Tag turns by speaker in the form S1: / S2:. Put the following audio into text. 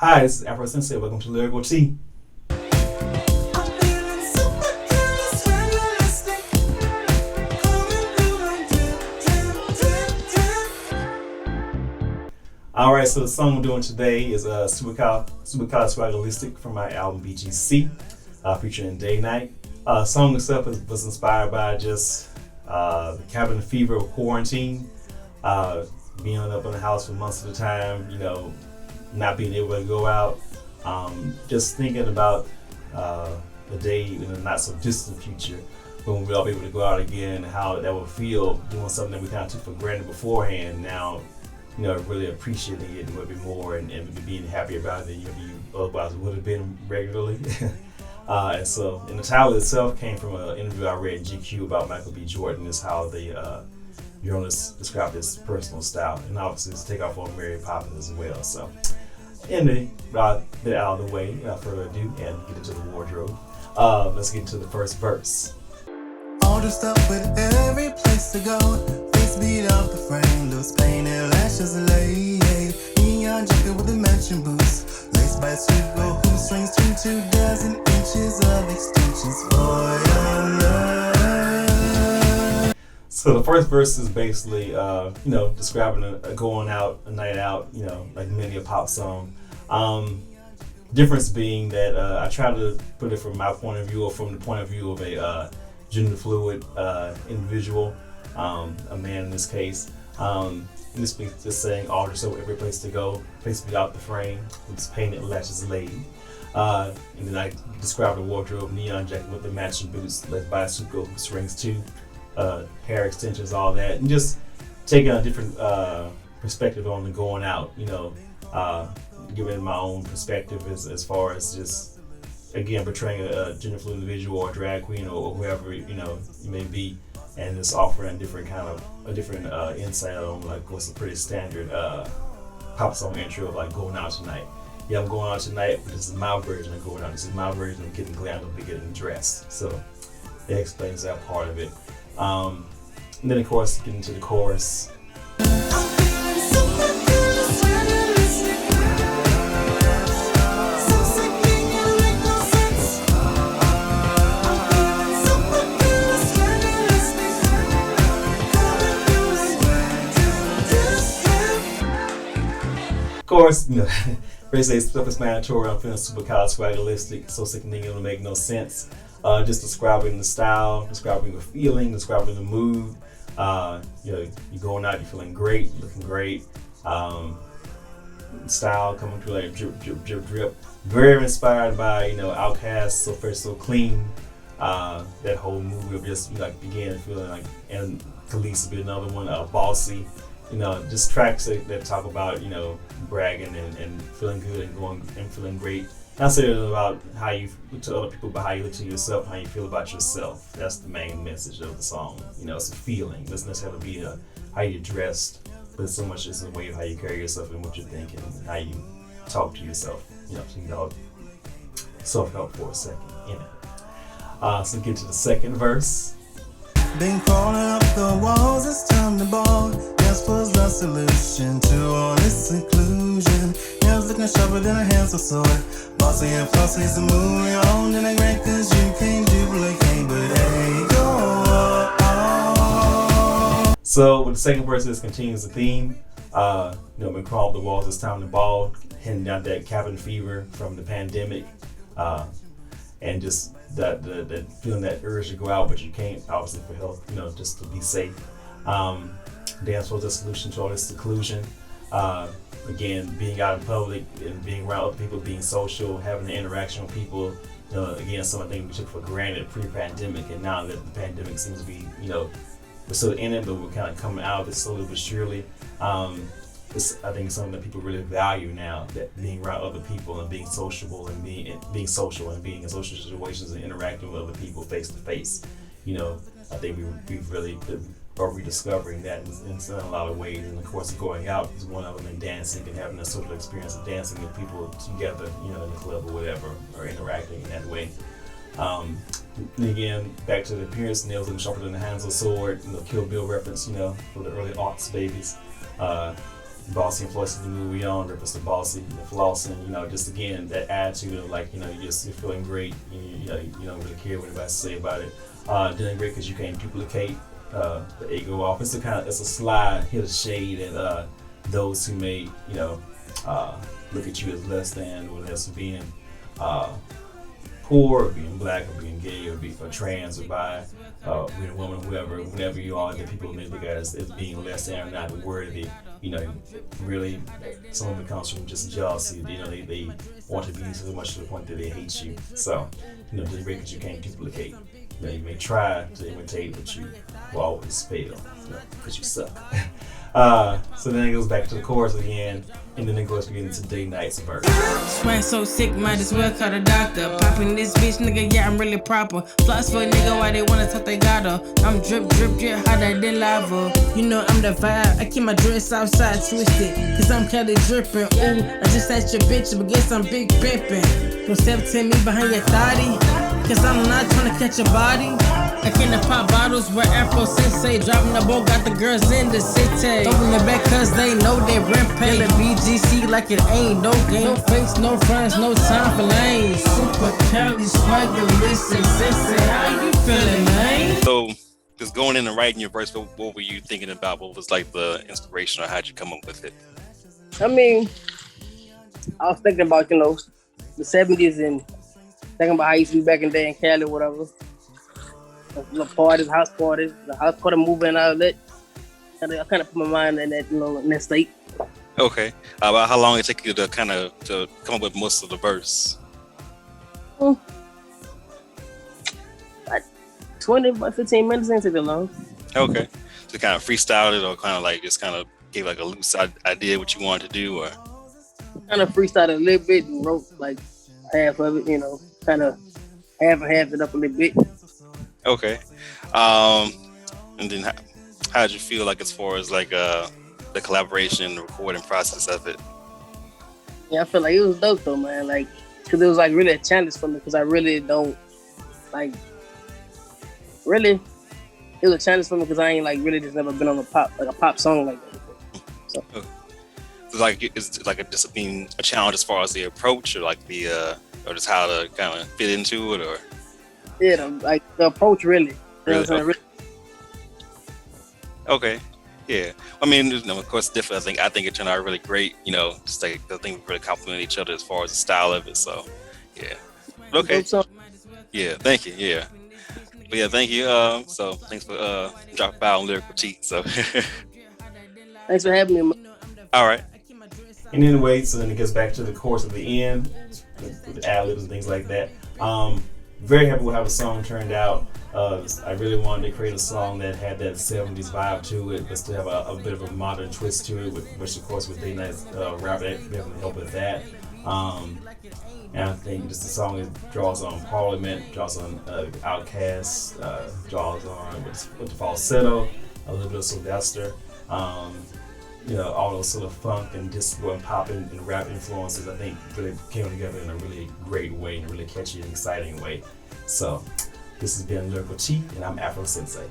S1: Hi, this is Afro Sensei. Welcome to Lyrical Tea. All right, so the song we're doing today is Supercaliswagalistic from my album BGC, featuring Day Night. Song itself was inspired by just the cabin fever of quarantine, being up in the house for months at a time, not being able to go out, just thinking about the day in the not so distant future when we'll be able to go out again, how that would feel doing something that we kind of took for granted beforehand. Now, really appreciating it a little bit more and being happy about it than you otherwise would have been regularly. And the title itself came from an interview I read in GQ about Michael B. Jordan, is how the journalist described his personal style, and obviously it's a takeoff on Mary Poppins as well. So, anyway, get out of the way, without further ado, and get into the wardrobe. Let's get into the first verse.
S2: All dressed up with every place to go. Face beat off the frame, loose painted lashes laid. Neon jacket with the matching boots. Laced by Supergo, hoop strings to 24 inches of extensions for your love.
S1: So the first verse is basically, describing a going out, a night out, like many a pop song. Difference being that I try to put it from my point of view, or from the point of view of a gender fluid individual, a man in this case. This be just saying all dressed up every place to go, place be out the frame, with painted lashes laid. And then I describe the wardrobe: neon jacket with the matching boots, led by Supergo, rings too, hair extensions, all that, and just taking a different perspective on the going out. Giving my own perspective as far as just, again, portraying a gender fluid individual or drag queen or whoever you may be, and just offering a different insight on like what's a pretty standard pop song intro of like going out tonight. Yeah, I'm going out tonight, but this is my version of going out. This is my version of getting glammed up and getting dressed. So that explains that part of it. And then of course getting into the chorus. Of course, basically self-explanatory. I'm feeling supercaliswagalistic, so sickening it'll make no sense. Just describing the style, describing the feeling, describing the mood. You're going out, you're feeling great, looking great. Style coming through like drip, drip, drip, drip. Very inspired by Outkast, So Fresh, So Clean. That whole movie of just began feeling like, and Khalees would be another one. Bossy. Just tracks that talk about, bragging and feeling good and going and feeling great. Not saying about how you look to other people, but how you look to yourself, how you feel about yourself. That's the main message of the song. It's a feeling. It doesn't necessarily be how you're dressed, but so much is a way of how you carry yourself and what you're thinking and how you talk to yourself. So self-help for a second. So get to the second verse.
S2: Been crawling up the walls, it's time to ball. Dance was the solution to all this seclusion. Nails looking sharper than a handsaw sword. Bossy and flossy's a move you're on, and I great cause you can't duplicate, but hey, go on.
S1: So with the second verse, this continues the theme. Been crawling up the walls, it's time to ball. Hitting down that cabin fever from the pandemic. And just that feeling that urge to go out, but you can't, obviously for health, just to be safe. Dance was the solution to all this seclusion. Again, being out in public and being around other people, being social, having an interaction with people. Again, some of the things we took for granted pre-pandemic, and now that the pandemic seems to be, we're still in it, but we're kind of coming out of it slowly but surely. I think it's something that people really value now, that being around other people and being sociable and being social and being in social situations and interacting with other people face to face. I think we've really are rediscovering that in a lot of ways. And of course, going out is one of them, and dancing and having a social experience of dancing with people together, in the club or whatever, or interacting in that way. And again, back to the appearance, nails looking sharper than the hands of a sword, Kill Bill reference, for the early aughts babies. Bossy influences the movie on, Mr. Bossy, the flossing, you know, just again that attitude of like, you know, you're feeling great, you don't really care what anybody has to say about it. Doing great because you can't duplicate the ego off. It's a sly hit of shade at those who may, you know, look at you as less than, or as being poor, or being black, or being gay, or trans, or bi, being a woman, whatever you are, that people may look at as being less than or not worthy. You know, really, some of it comes from just jealousy. You know, they want to be so much to the point that they hate you. So, you know, just great because you can't duplicate. You know, you may try to imitate, but you will always fail because you suck. So then it goes back to the chorus again, and then it goes again into Day Night's verse.
S3: Swag so sick, might as well call the doctor. Popping this bitch, nigga, yeah, I'm really proper. Floss for a nigga, why they wanna talk they got her. I'm drip, hotter than lava. You know I'm the vibe, I keep my dress outside twisted, cause I'm kinda dripping. Ooh, I just asked your bitch, but guess I'm big pimpin'. Don't step to me behind your thotty, cause I'm not tryna catch a body. I can't pop bottles where Afro Sensei dropping the ball, got the girls in the city. Open the back cause they know they rent pay. The BGC like it ain't no game. No face, no friends, no time for lanes. Supercaliswagalistic, sensei, how you feeling, man?
S4: So, just going in and writing your verse, what were you thinking about? What was like the inspiration, or how'd you come up with it?
S5: I mean, I was thinking about, you know, the 70s and thinking about how I used to be back in the day in Cali or whatever. The parties, house party moving outlet. I kind of put my mind in that, you know, in that state.
S4: Okay. About how long it took you to come up with most of the verse?
S5: Like 20, about 15 minutes ain't take that long.
S4: Okay. So kind of freestyled it, or kind of like just kind of gave like a loose idea what you wanted to do, or?
S5: Kind of freestyled a little bit and wrote like half of it, you know, kind of half it up a little bit.
S4: Okay. And then how did you feel like as far as like the collaboration and the recording process of it?
S5: Yeah, I feel like it was dope though, man. Like, cause it was like really a challenge for me, cause I really don't like. Really, it was a challenge for me because I ain't like really just never been on a pop song like that before. So.
S4: Okay. So like, is it like just being a challenge as far as the approach, or like the or just how to kind of fit into it, or?
S5: Yeah, like the approach really.
S4: Really?
S5: You know
S4: Okay. Okay. Yeah. I mean, you know, of course, different. I think it turned out really great. You know, just like I think we really complement each other as far as the style of it. So, yeah. Okay. Yeah. Thank you. Yeah. But yeah, thank you. So thanks for dropping by on Lyrical Tea. So.
S5: Thanks for having me.
S4: All right.
S1: And anyway, so then it gets back to the chorus at the end with the ad-libs and things like that. Very happy with how the song turned out. I really wanted to create a song that had that 70s vibe to it, but still have a bit of a modern twist to it, which of course with Day Night's rap definitely help with that. And I think just the song draws on Parliament, draws on Outkast, draws on with the falsetto, a little bit of Sylvester. You know, all those sort of funk and disco and pop and rap influences, I think really came together in a really great way, in a really catchy and exciting way. So this has been Lyrical Tea, and I'm Afro Sensei.